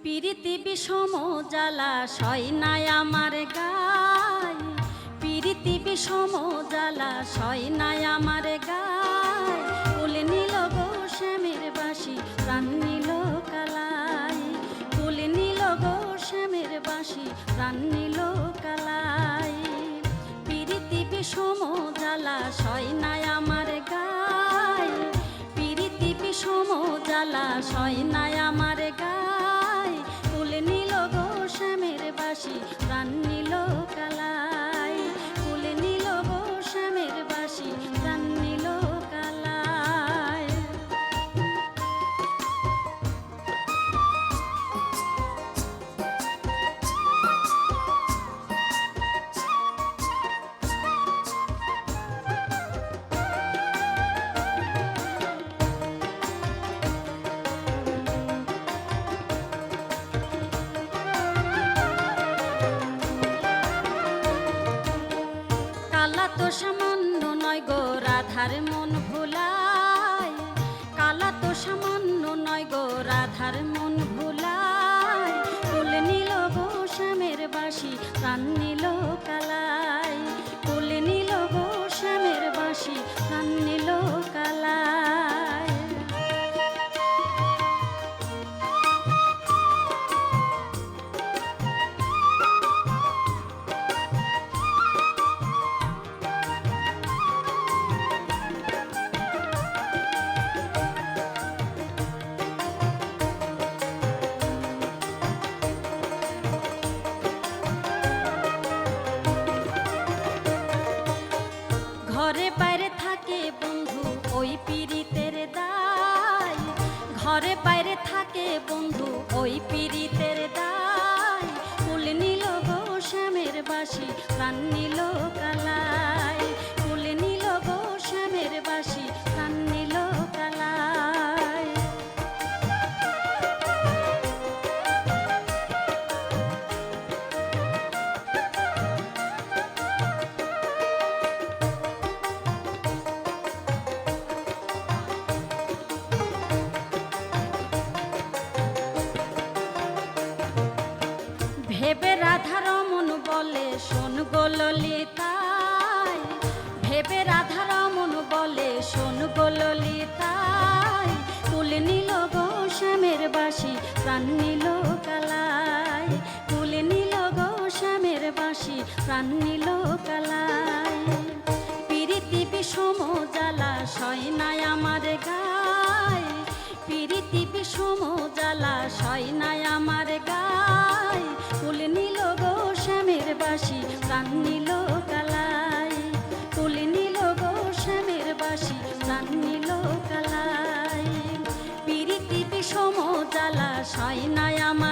পিরিতি বিষম জ্বালা সয় নাই আমার গায়, পিরিতি বিষম জ্বালা সয় নাই আমার গায়। কুল নীল গো শ্যামের বাসি প্রাণ নীল কালাই, কুল নীল গো শ্যামের বাসি প্রাণ নীল কালাই। পিরিতি বিষম জ্বালা সয় নাই আমার গায়, পিরিতি বিষম জ্বালা সয় নাই আমার গায়। কুল নীল গো শ্যামের বাসি প্রাণ নীল কালাই, কুল নীল গো শ্যামের বাসি প্রাণ নীল কালাই। কালা তো সামান্য নয় গো রাধার মন ভুলায়, কালা তো সামান্য নয় গো রাধার মন ভুলায়। কুল নীল গো শ্যামের বাসি প্রাণ নীল কালাই, কুল নীল গো শ্যামের বাসি প্রাণ নীল কালাই। ঘরে বাইরে থাকে বন্ধু ওই পীড়িতের দায়, ঘরে বাইরে থাকে বন্ধু ওই পীড়িতের দায়। কুল নীল গো শ্যামের বাসি প্রাণ নীল কালাই, কুল নীল গো শ্যামের বাসি প্রাণ নীল কালাই। ভেবে রাধা রমন বলে শোন গো ললিতাই, ভেবে রাধা রমন বলে শোন গো ললিতাই। কুল নীল গো শ্যামের বাসি প্রাণ নীল কালাই, কুল নীল গো শ্যামের বাসি প্রাণ নীল কালাই। পিরিতি বিষম জ্বালা সয় নাই আমার গায়, পিরিতি বিষম জ্বালা সয় নাই আমার গায়। কুল নীল গো শ্যামের বাসি প্রাণ নীল কালাই, কুল নীল গো শ্যামের বাসি প্রাণ নীল কালাই। পিরিতি বিষম জ্বালা সয় নাই আমার